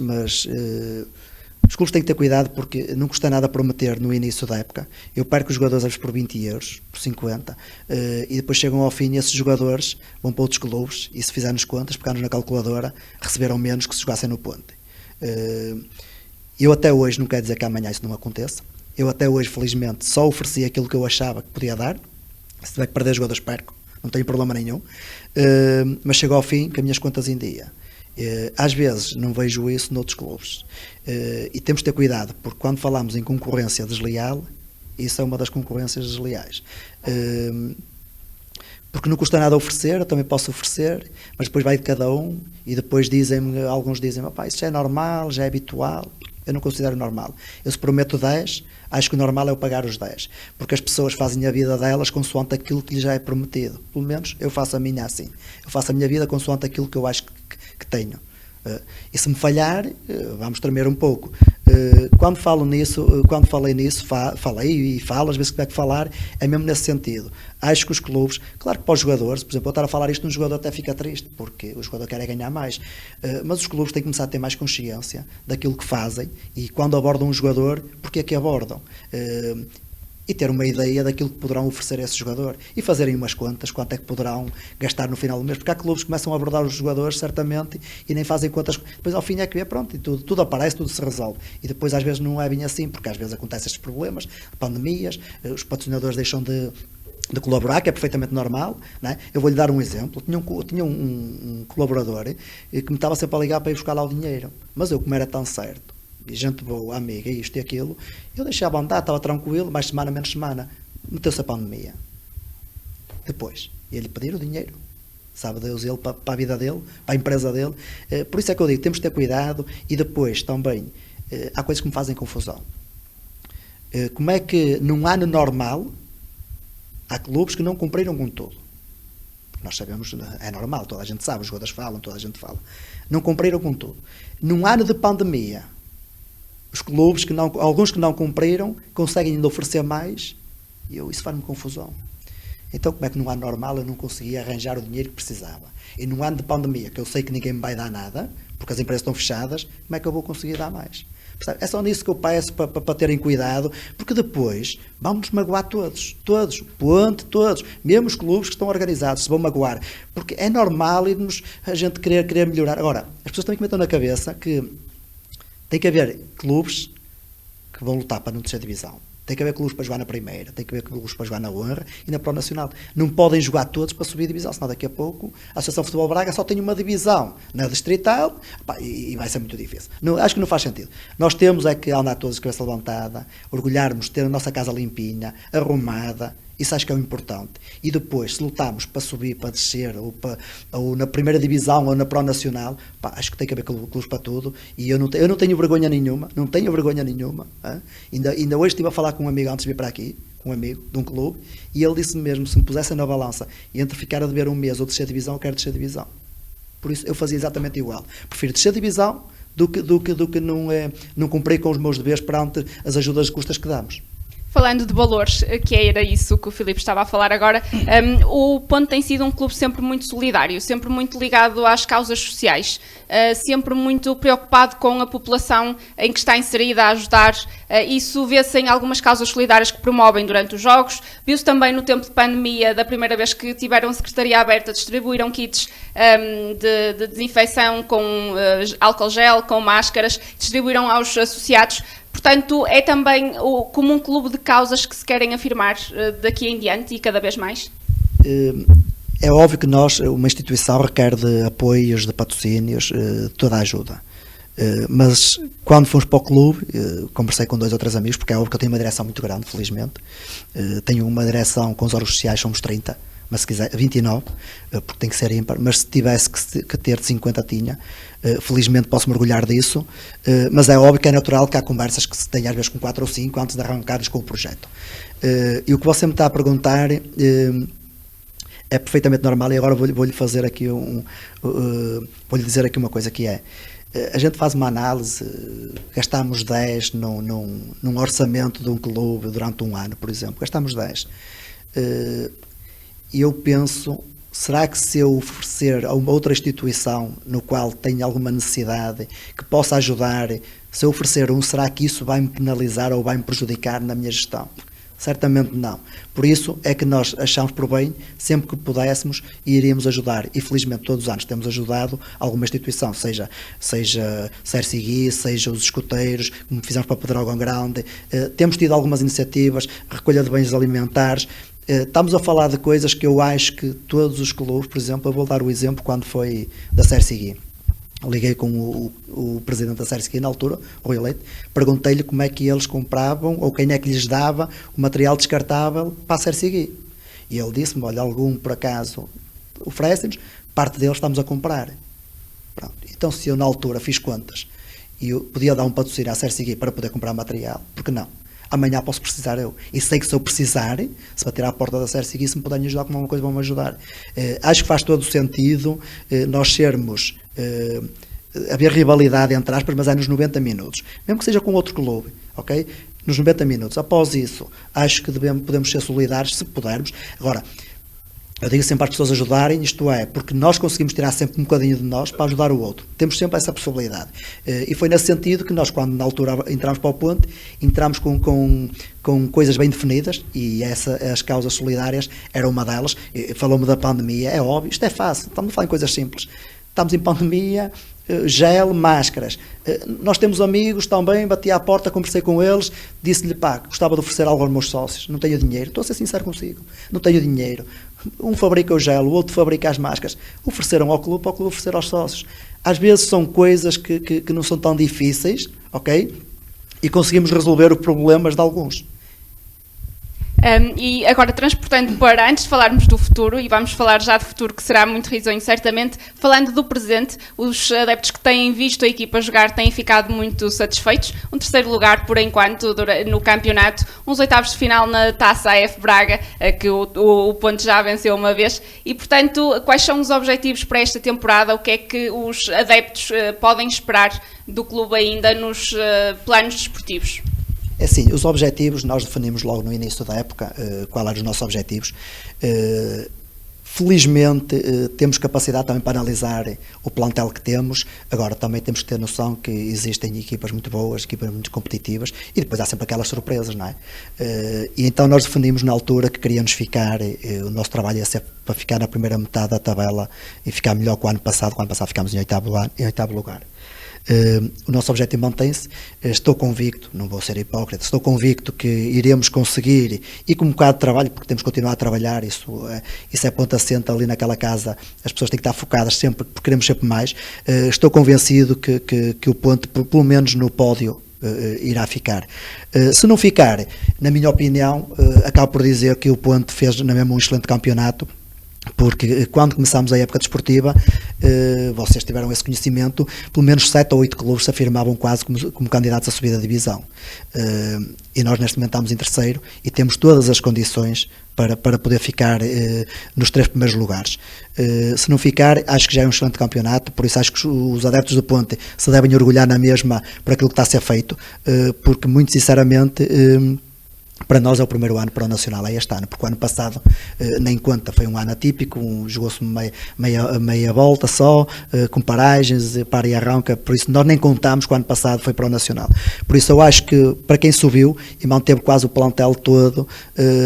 Speaker 2: os clubes têm que ter cuidado porque não custa nada prometer no início da época. Eu perco os jogadores às vezes por 20 euros, por 50, e depois chegam ao fim e esses jogadores vão para outros clubes e se fizermos contas, pegarmos na calculadora, receberam menos que se jogassem no Ponte. Eu até hoje, não quero dizer que amanhã isso não aconteça, eu até hoje, felizmente, só ofereci aquilo que eu achava que podia dar. Se tiver que perder jogadores, perco, não tenho problema nenhum, mas chego ao fim com as minhas contas em dia. Às vezes não vejo isso noutros clubes e temos de ter cuidado, porque quando falamos em concorrência desleal, isso é uma das concorrências desleais, porque não custa nada oferecer, eu também posso oferecer, mas depois vai de cada um e depois alguns dizem, isso já é normal, já é habitual. Eu não considero normal. Eu se prometo 10, acho que o normal é eu pagar os 10, porque as pessoas fazem a vida delas consoante aquilo que lhes já é prometido. Pelo menos eu faço a minha assim. Eu faço a minha vida consoante aquilo que eu acho que tenho. E se me falhar, vamos tremer um pouco. Quando falei nisso, falei e falo, às vezes que tiver que falar, é mesmo nesse sentido. Acho que os clubes, claro que para os jogadores, por exemplo, eu estar a falar isto, um jogador até fica triste, porque o jogador quer é ganhar mais, mas os clubes têm que começar a ter mais consciência daquilo que fazem e quando abordam um jogador, porque é que abordam. E ter uma ideia daquilo que poderão oferecer a esse jogador e fazerem umas contas, quanto é que poderão gastar no final do mês, porque há clubes que começam a abordar os jogadores, certamente, e nem fazem contas, depois ao fim é que vê, pronto, e tudo aparece, tudo se resolve, e depois às vezes não é bem assim, porque às vezes acontecem estes problemas, pandemias, os patrocinadores deixam de colaborar, que é perfeitamente normal, não é? Eu vou-lhe dar um exemplo, tinha um colaborador que me estava sempre a ligar para ir buscar lá o dinheiro, mas eu, como era tão certo, e gente boa, amiga, isto e aquilo, eu deixava andar, estava tranquilo, mais semana, menos semana, meteu-se a pandemia. Depois, ia-lhe pedir o dinheiro, sabe Deus, ele para a vida dele, para a empresa dele, por isso é que eu digo, temos de ter cuidado, e depois também, há coisas que me fazem confusão. Como é que num ano normal, há clubes que não cumpriram com tudo? Nós sabemos, é normal, toda a gente sabe, os jogadores falam, toda a gente fala, não cumpriram com tudo. Num ano de pandemia, os clubes, alguns que não cumpriram, conseguem ainda oferecer mais, e isso faz-me confusão. Então, como é que num ano normal eu não conseguia arranjar o dinheiro que precisava? E num ano de pandemia, que eu sei que ninguém me vai dar nada, porque as empresas estão fechadas, como é que eu vou conseguir dar mais? É só nisso que eu peço para terem cuidado, porque depois vamos magoar todos, Ponte, todos, mesmo os clubes que estão organizados, se vão magoar, porque é normal a gente querer melhorar. Agora, as pessoas também que metam na cabeça que tem que haver clubes que vão lutar para não descer divisão. Tem que haver clubes para jogar na primeira, tem que haver clubes para jogar na honra e na Pro Nacional. Não podem jogar todos para subir a divisão, senão daqui a pouco a Associação de Futebol Braga só tem uma divisão na distrital, pá, e vai ser muito difícil. Não, acho que não faz sentido. Nós temos é que andar todos de cabeça levantada, orgulharmos de ter a nossa casa limpinha, arrumada. Isso acho que é o importante. E depois, se lutarmos para subir, para descer, ou na primeira divisão, ou na Pro Nacional, pá, acho que tem que haver clubes para tudo. E eu não tenho vergonha nenhuma, não tenho vergonha nenhuma. Ainda hoje estive a falar com um amigo antes de vir para aqui, com um amigo de um clube, e ele disse mesmo, se me pusessem na balança, entre ficar a dever um mês ou descer divisão, eu quero descer divisão. Por isso, eu fazia exatamente igual. Prefiro descer divisão do que não cumprir com os meus deveres perante as ajudas de custas que damos.
Speaker 1: Falando de valores, que era isso que o Filipe estava a falar agora, o Ponte tem sido um clube sempre muito solidário, sempre muito ligado às causas sociais, sempre muito preocupado com a população em que está inserida a ajudar. Isso vê-se em algumas causas solidárias que promovem durante os jogos, viu-se também no tempo de pandemia, da primeira vez que tiveram a secretaria aberta, distribuíram kits de desinfecção com álcool gel, com máscaras, distribuíram aos associados. Portanto, é também como um clube de causas que se querem afirmar daqui em diante e cada vez mais?
Speaker 2: É óbvio que nós, uma instituição, requer de apoios, de patrocínios, toda a ajuda. Mas quando fomos para o clube, conversei com 2 ou 3 amigos, porque é óbvio que eu tenho uma direção muito grande, felizmente. Tenho uma direção com os órgãos sociais, somos 30. Mas se quiser, 29, porque tem que ser ímpar, mas se tivesse que ter de 50 tinha, felizmente posso me orgulhar disso, mas é óbvio que é natural que há conversas que se tem às vezes com 4 ou 5 antes de arrancares com o projeto. E o que você me está a perguntar é perfeitamente normal, e agora vou-lhe fazer aqui vou-lhe dizer aqui uma coisa que é, a gente faz uma análise, gastamos 10 num orçamento de um clube durante um ano, por exemplo, gastamos 10. E eu penso, será que se eu oferecer a uma outra instituição no qual tenho alguma necessidade que possa ajudar, se eu oferecer será que isso vai me penalizar ou vai me prejudicar na minha gestão? Certamente não. Por isso é que nós achamos por bem, sempre que pudéssemos, iríamos ajudar. E felizmente todos os anos temos ajudado alguma instituição, seja Cercigui, seja os escuteiros, como fizemos para Pedrógão Grande. Temos tido algumas iniciativas, recolha de bens alimentares. Estamos a falar de coisas que eu acho que todos os clubes, por exemplo, eu vou dar o exemplo quando foi da Cercigui. Liguei com o presidente da Cercigui na altura, o Rui Leite, perguntei-lhe como é que eles compravam ou quem é que lhes dava o material descartável para a Cercigui. E ele disse-me, olha, algum por acaso oferece-nos, parte deles estamos a comprar. Pronto. Então se eu na altura fiz contas e eu podia dar um patrocínio à Cercigui para poder comprar material, por que não? Amanhã posso precisar eu. E sei que se eu precisar, se bater à porta da Cercigui, se me puderem ajudar com alguma coisa, vão-me ajudar. Acho que faz todo o sentido nós sermos, haver rivalidade entre aspas, mas é nos 90 minutos. Mesmo que seja com outro clube, ok? Nos 90 minutos. Após isso, acho que podemos ser solidários, se pudermos. Agora, eu digo sempre às pessoas ajudarem, isto é, porque nós conseguimos tirar sempre um bocadinho de nós para ajudar o outro. Temos sempre essa possibilidade. E foi nesse sentido que nós, quando na altura entramos para o Ponte, entramos com coisas bem definidas, e as causas solidárias eram uma delas. Falou-me da pandemia, é óbvio, isto é fácil, estamos a falar em coisas simples. Estamos em pandemia, gel, máscaras. Nós temos amigos também, bati à porta, conversei com eles, disse-lhe, pá, gostava de oferecer algo aos meus sócios, não tenho dinheiro, estou a ser sincero consigo, não tenho dinheiro. Um fabrica o gel, o outro fabrica as máscaras. Ofereceram ao clube, para o clube oferecer aos sócios. Às vezes são coisas que não são tão difíceis, ok? E conseguimos resolver os problemas de alguns.
Speaker 1: E agora, transportando para, antes de falarmos do futuro, e vamos falar já de futuro que será muito risonho certamente, falando do presente, os adeptos que têm visto a equipa jogar têm ficado muito satisfeitos. Um 3º lugar, por enquanto, no campeonato, uns 8avos de final na Taça AF Braga, que o Ponte já venceu uma vez. E, portanto, quais são os objetivos para esta temporada? O que é que os adeptos podem esperar do clube ainda nos planos desportivos?
Speaker 2: É assim, os objetivos, nós definimos logo no início da época qual eram os nossos objetivos. Felizmente temos capacidade também para analisar o plantel que temos. Agora também temos que ter noção que existem equipas muito boas, equipas muito competitivas, e depois há sempre aquelas surpresas, não é? E então nós definimos na altura que queríamos ficar, o nosso trabalho ia ser para ficar na primeira metade da tabela e ficar melhor que o ano passado. O ano passado ficámos em 8º lugar. O nosso objetivo mantém-se. Estou convicto, não vou ser hipócrita, estou convicto que iremos conseguir, e com um bocado de trabalho, porque temos que continuar a trabalhar, isso é ponto assente ali naquela casa, as pessoas têm que estar focadas sempre, porque queremos sempre mais. Estou convencido que o Ponte, pelo menos no pódio, irá ficar. Se não ficar, na minha opinião, acabo por dizer que o Ponte fez na mesma um excelente campeonato, porque quando começámos a época desportiva, vocês tiveram esse conhecimento, pelo menos 7 ou 8 clubes se afirmavam quase como candidatos a subir da divisão, e nós neste momento estamos em terceiro e temos todas as condições para poder ficar nos 3 primeiros lugares. Se não ficar, acho que já é um excelente campeonato, por isso acho que os adeptos do Ponte se devem orgulhar na mesma por aquilo que está a ser feito, porque muito sinceramente, para nós é o primeiro ano para o Nacional, é este ano, porque o ano passado nem conta, foi um ano atípico, jogou-se meia volta só, com paragens, para e arranca, por isso nós nem contamos que o ano passado foi para o Nacional. Por isso eu acho que para quem subiu e manteve quase o plantel todo,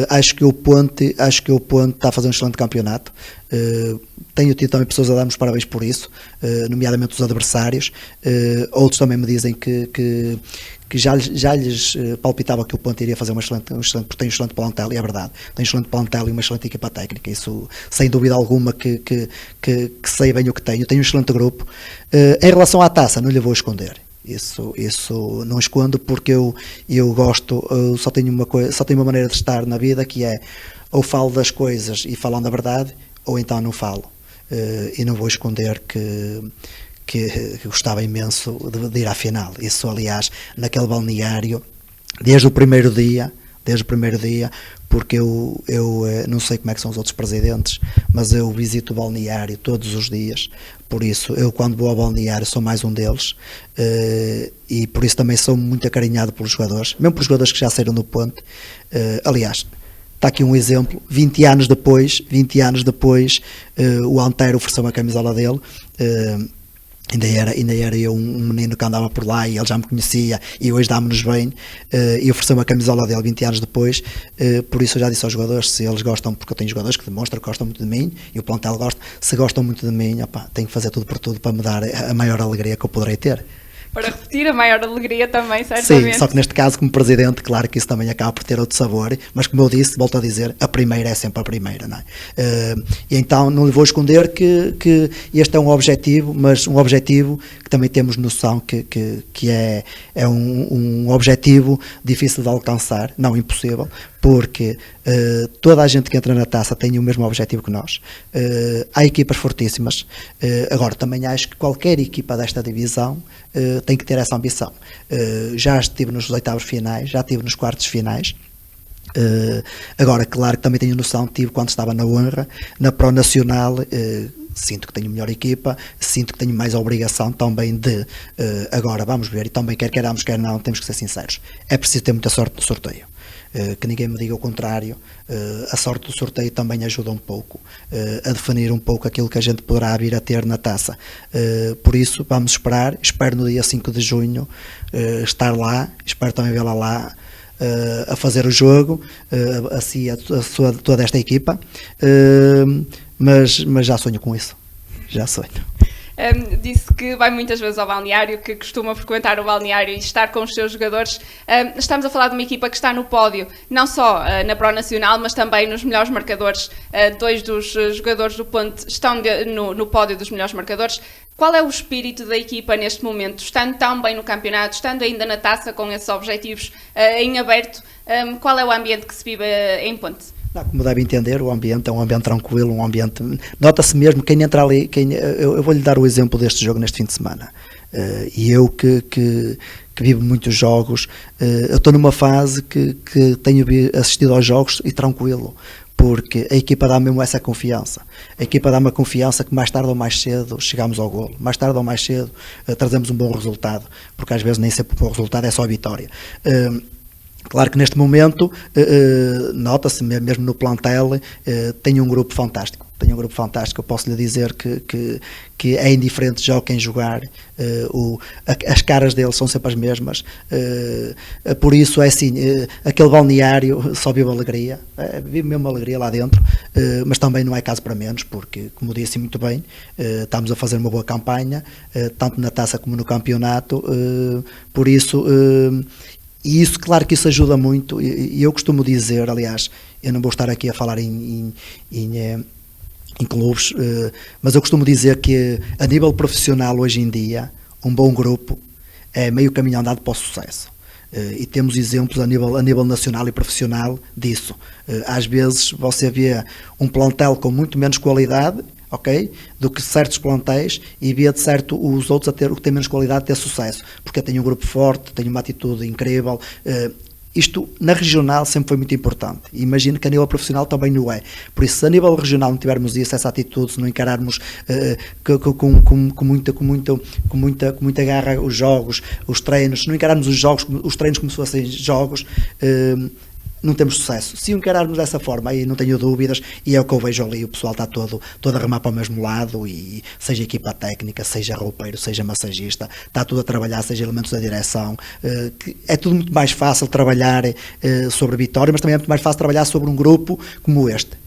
Speaker 2: acho que o Ponte está a fazer um excelente campeonato. Tenho tido também pessoas a dar-nos parabéns por isso, nomeadamente os adversários. Outros também me dizem que já lhes palpitava que o Ponte iria fazer porque tem um excelente plantel, e é verdade, tem um excelente plantel e uma excelente equipa técnica, isso sem dúvida alguma que sei bem o que tenho um excelente grupo. Em relação à taça, não lhe vou esconder. Isso não escondo, porque eu gosto, só tenho uma maneira de estar na vida, que é ou falo das coisas e falando a verdade, ou então não falo. E não vou esconder que gostava imenso de ir à final. Isso, aliás, naquele balneário, desde o primeiro dia, porque eu não sei como é que são os outros presidentes, mas eu visito o balneário todos os dias, por isso eu, quando vou ao balneário, sou mais um deles, e por isso também sou muito acarinhado pelos jogadores, mesmo pelos jogadores que já saíram do Ponte. Aliás, está aqui um exemplo, 20 anos depois, o Antero ofereceu uma camisola dele. Ainda era eu um menino que andava por lá, e ele já me conhecia, e hoje dá-me-nos bem, e ofereceu uma camisola dele 20 anos depois. Por isso eu já disse aos jogadores, se eles gostam, porque eu tenho jogadores que demonstram que gostam muito de mim, e o plantel gosta, se gostam muito de mim, tenho que fazer tudo por tudo para me dar a maior alegria que eu poderei ter.
Speaker 1: Para repetir, a maior alegria também, certamente.
Speaker 2: Sim, só que neste caso, como presidente, claro que isso também acaba por ter outro sabor, mas como eu disse, volto a dizer, a primeira é sempre a primeira, não é? E então não lhe vou esconder que este é um objetivo, mas um objetivo que também temos noção que é um objetivo difícil de alcançar, não impossível, porque toda a gente que entra na taça tem o mesmo objetivo que nós. Há equipas fortíssimas, agora também acho que qualquer equipa desta divisão tem que ter essa ambição. Já estive nos oitavos finais, já estive nos quartos finais. Agora, claro que também tenho noção, tive quando estava na Honra, na Pro Nacional. Sinto que tenho melhor equipa, sinto que tenho mais obrigação também de agora vamos ver, e também quer queiramos, quer não, temos que ser sinceros, é preciso ter muita sorte no sorteio. Que ninguém me diga o contrário, a sorte do sorteio também ajuda um pouco a definir um pouco aquilo que a gente poderá vir a ter na taça. Por isso vamos esperar, espero no dia 5 de junho estar lá, espero também vê-la lá a fazer o jogo, assim toda esta equipa, mas já sonho com isso, já sonho.
Speaker 1: Disse que vai muitas vezes ao balneário, que costuma frequentar o balneário e estar com os seus jogadores. Estamos a falar de uma equipa que está no pódio, não só na Pro Nacional, mas também nos melhores marcadores. 2 dos jogadores do Ponte estão no pódio dos melhores marcadores. Qual é o espírito da equipa neste momento? Estando tão bem no campeonato, estando ainda na taça com esses objetivos em aberto, qual é o ambiente que se vive em Ponte?
Speaker 2: Como deve entender, o ambiente é um ambiente tranquilo, um ambiente... Nota-se mesmo, quem entra ali... Eu vou-lhe dar o exemplo deste jogo neste fim de semana. E eu que vivo muitos jogos, eu estou numa fase que tenho assistido aos jogos e tranquilo, porque a equipa dá mesmo essa confiança. A equipa dá-me a confiança que mais tarde ou mais cedo chegamos ao golo, mais tarde ou mais cedo trazemos um bom resultado, porque às vezes nem sempre o bom resultado é só a vitória. Claro que neste momento, nota-se mesmo no plantel, tem um grupo fantástico. Eu posso lhe dizer que é indiferente já quem jogar, as caras deles são sempre as mesmas, por isso é assim, aquele balneário só vive alegria, vive mesmo alegria lá dentro, mas também não é caso para menos, porque, como disse muito bem, estamos a fazer uma boa campanha, tanto na taça como no campeonato, por isso, e isso, claro que isso ajuda muito, e eu costumo dizer, aliás, eu não vou estar aqui a falar em clubes, mas eu costumo dizer que a nível profissional hoje em dia, um bom grupo é meio caminho andado para o sucesso. E temos exemplos a nível nacional e profissional disso. Às vezes você vê um plantel com muito menos qualidade, ok, do que certos plantéis, e vê de certo os outros o que têm menos qualidade ter sucesso, porque tem um grupo forte, tem uma atitude incrível. Isto na regional sempre foi muito importante. Imagino que a nível profissional também não é. Por isso, se a nível regional não tivermos isso, essa atitude, se não encararmos com muita garra os jogos, os treinos, se não encararmos os treinos como se fossem jogos, não temos sucesso. Se encararmos dessa forma, aí não tenho dúvidas, e é o que eu vejo ali, o pessoal está todo a remar para o mesmo lado, e seja equipa técnica, seja roupeiro, seja massagista, está tudo a trabalhar, seja elementos da direção, que é tudo muito mais fácil trabalhar sobre a vitória, mas também é muito mais fácil trabalhar sobre um grupo como este.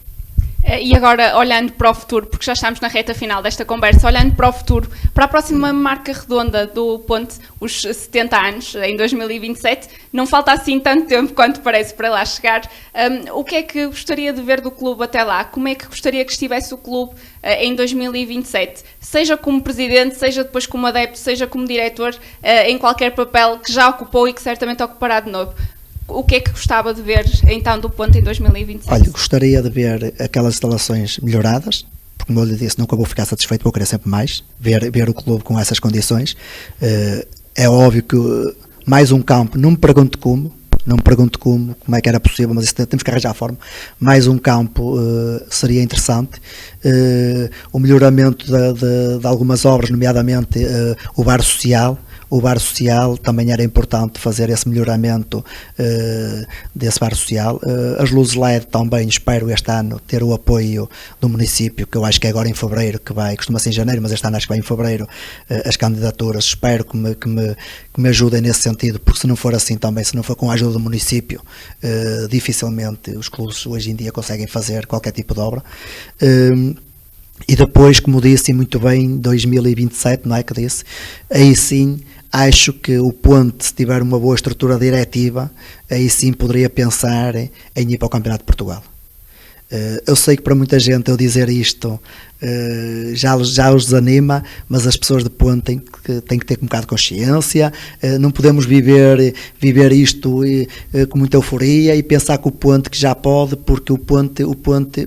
Speaker 1: E agora, olhando para o futuro, porque já estamos na reta final desta conversa, olhando para o futuro, para a próxima marca redonda do Ponte, os 70 anos, em 2027, não falta assim tanto tempo quanto parece para lá chegar. O que é que gostaria de ver do clube até lá? Como é que gostaria que estivesse o clube em 2027? Seja como presidente, seja depois como adepto, seja como diretor, em qualquer papel que já ocupou e que certamente ocupará de novo. O que é que gostava de ver, então, do Ponte em 2027?
Speaker 2: Olha, gostaria de ver aquelas instalações melhoradas, porque, como eu lhe disse, nunca vou ficar satisfeito, vou querer sempre mais, ver o clube com essas condições. É óbvio que mais um campo, não me pergunto como é que era possível, mas isso temos que arranjar a forma. Mais um campo seria interessante. O melhoramento de algumas obras, nomeadamente o bar social. O bar social também era importante fazer esse melhoramento desse bar social. As luzes LED também, espero este ano ter o apoio do município, que eu acho que é agora em fevereiro, costuma ser em janeiro, mas este ano acho que vai em fevereiro, as candidaturas. Espero que me ajudem nesse sentido, porque se não for assim também, se não for com a ajuda do município, dificilmente os clubes hoje em dia conseguem fazer qualquer tipo de obra. E depois, como disse muito bem, 2027, não é que disse, aí sim, acho que o Ponte, se tiver uma boa estrutura diretiva, aí sim poderia pensar em ir para o Campeonato de Portugal. Eu sei que para muita gente eu dizer isto já os desanima, mas as pessoas de Ponte têm que ter um bocado de consciência, não podemos viver isto com muita euforia e pensar que o Ponte que já pode, porque o Ponte,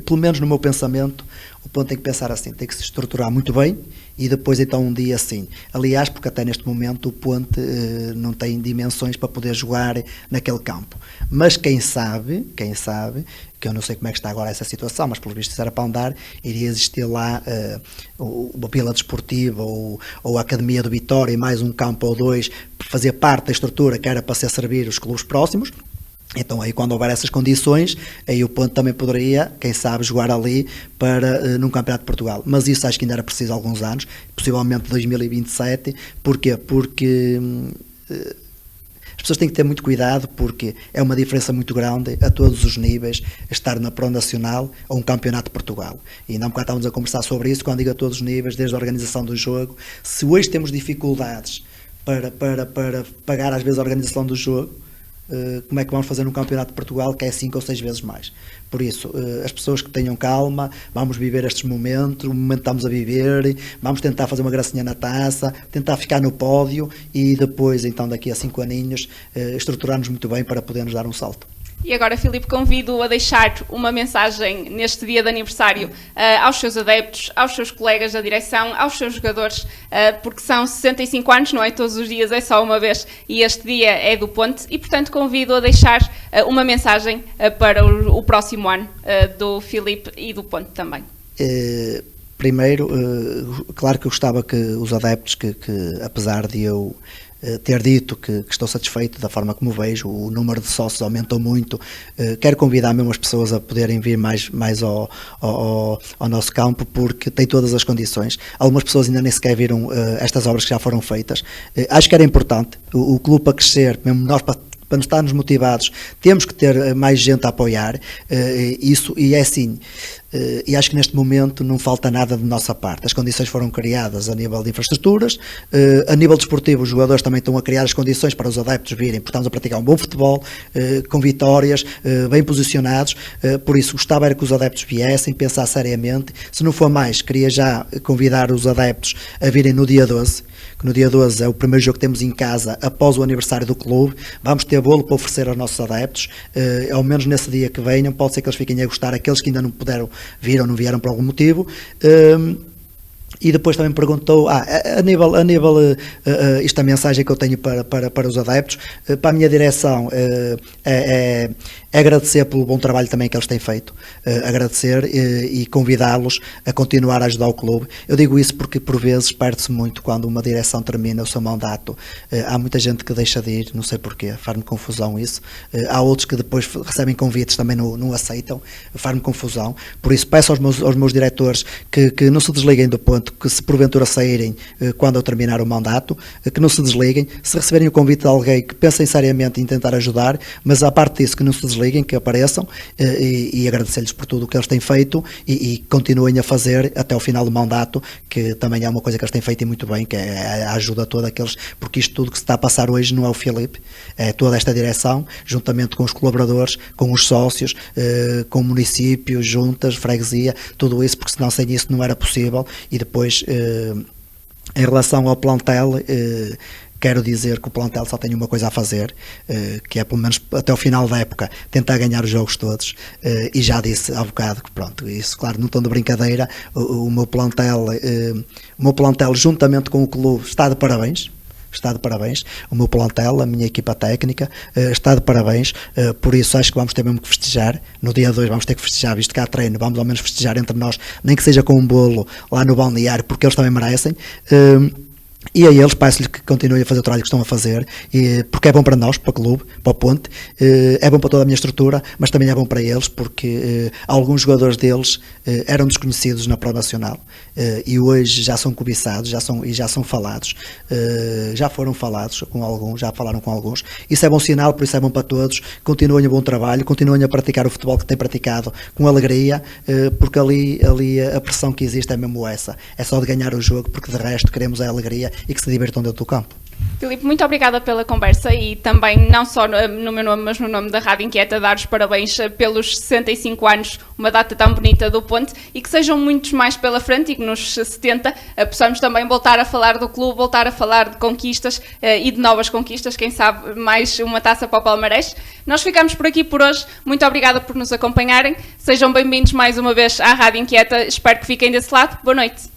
Speaker 2: pelo menos no meu pensamento, o Ponte tem que pensar assim, tem que se estruturar muito bem e depois então um dia assim. Aliás, porque até neste momento o Ponte não tem dimensões para poder jogar naquele campo. Mas quem sabe, que eu não sei como é que está agora essa situação, mas pelo visto se era para andar, iria existir lá uma Vila Desportiva ou a Academia do Vitória e mais um campo ou dois, fazer parte da estrutura que era para ser servir os clubes próximos. Então aí quando houver essas condições, aí o Ponte também poderia, quem sabe, jogar ali para num Campeonato de Portugal. Mas isso acho que ainda era preciso alguns anos, possivelmente 2027. Porquê? Porque as pessoas têm que ter muito cuidado, porque é uma diferença muito grande a todos os níveis estar na Pro Nacional ou um Campeonato de Portugal. E ainda há um bocado estávamos a conversar sobre isso, quando digo a todos os níveis, desde a organização do jogo. Se hoje temos dificuldades para pagar às vezes a organização do jogo, como é que vamos fazer num Campeonato de Portugal que é 5 ou 6 vezes mais? Por isso, as pessoas que tenham calma, vamos viver estes momentos, o momento que estamos a viver, vamos tentar fazer uma gracinha na taça, tentar ficar no pódio e depois, então, daqui a 5 aninhos, estruturar-nos muito bem para podermos dar um salto.
Speaker 1: E agora, Filipe, convido a deixar uma mensagem neste dia de aniversário aos seus adeptos, aos seus colegas da direção, aos seus jogadores, porque são 65 anos, não é todos os dias, é só uma vez, e este dia é do Ponte, e portanto convido a deixar uma mensagem para o próximo ano do Filipe e do Ponte também.
Speaker 2: Primeiro, claro que eu gostava que os adeptos, que apesar de eu ter dito que estou satisfeito da forma como vejo, o número de sócios aumentou muito, quero convidar mesmo as pessoas a poderem vir mais ao nosso campo, porque tem todas as condições. Algumas pessoas ainda nem sequer viram estas obras que já foram feitas. Acho que era importante o clube para crescer, mesmo nós para nos estarmos motivados, temos que ter mais gente a apoiar isso, e é assim, e acho que neste momento não falta nada de nossa parte. As condições foram criadas a nível de infraestruturas, a nível desportivo os jogadores também estão a criar as condições para os adeptos virem, porque estamos a praticar um bom futebol, com vitórias, bem posicionados, por isso gostava era que os adeptos viessem, pensar seriamente, se não for mais, queria já convidar os adeptos a virem no dia 12, que no dia 12 é o primeiro jogo que temos em casa após o aniversário do clube, vamos ter bolo para oferecer aos nossos adeptos, ao menos nesse dia que venham, pode ser que eles fiquem a gostar, aqueles que ainda não puderam vir ou não vieram por algum motivo. E depois também perguntou, a nível isto é a mensagem que eu tenho para os adeptos, para a minha direção, é agradecer pelo bom trabalho também que eles têm feito, agradecer e convidá-los a continuar a ajudar o clube. Eu digo isso porque por vezes perde-se muito quando uma direção termina o seu mandato, há muita gente que deixa de ir, não sei porquê, faz-me confusão isso, há outros que depois recebem convites também não aceitam, faz-me confusão, por isso peço aos meus diretores que não se desliguem do ponto, que se porventura saírem quando eu terminar o mandato, que não se desliguem, se receberem o convite de alguém que pensem seriamente em tentar ajudar, mas à parte disso que não se desliguem, que apareçam e agradecer-lhes por tudo o que eles têm feito e continuem a fazer até o final do mandato, que também é uma coisa que eles têm feito e muito bem, que é a ajuda a todos aqueles, porque isto tudo que se está a passar hoje não é o Filipe, é toda esta direção, juntamente com os colaboradores, com os sócios, com o município, juntas, freguesia, tudo isso, porque senão sem isso não era possível. E depois, em relação ao plantel, quero dizer que o plantel só tem uma coisa a fazer, que é pelo menos até o final da época tentar ganhar os jogos todos, e já disse há bocado que pronto, isso claro, não estão de brincadeira, o meu plantel juntamente com o clube está de parabéns, o meu plantel, a minha equipa técnica está de parabéns, por isso acho que vamos ter mesmo que festejar, no dia 2 vamos ter que festejar, visto que há treino, vamos ao menos festejar entre nós, nem que seja com um bolo lá no balneário, porque eles também merecem. E a eles peço-lhes que continuem a fazer o trabalho que estão a fazer, porque é bom para nós, para o clube, para o Ponte, é bom para toda a minha estrutura, mas também é bom para eles, porque alguns jogadores deles eram desconhecidos na Pro Nacional, e hoje já são cobiçados, já são falados, já foram falados com alguns, já falaram com alguns. Isso é bom sinal, por isso é bom para todos. Continuem o bom trabalho, continuem a praticar o futebol que têm praticado com alegria, porque ali a pressão que existe é mesmo essa, é só de ganhar o jogo, porque de resto queremos a alegria e que se divirtam dentro do campo.
Speaker 1: Filipe, muito obrigada pela conversa e também, não só no meu nome, mas no nome da Rádio Inquieta, dar os parabéns pelos 65 anos, uma data tão bonita do Ponte, e que sejam muitos mais pela frente e que nos 70 possamos também voltar a falar do clube, voltar a falar de conquistas e de novas conquistas, quem sabe mais uma taça para o Palmarés. Nós ficamos por aqui por hoje, muito obrigada por nos acompanharem, sejam bem-vindos mais uma vez à Rádio Inquieta, espero que fiquem desse lado, boa noite.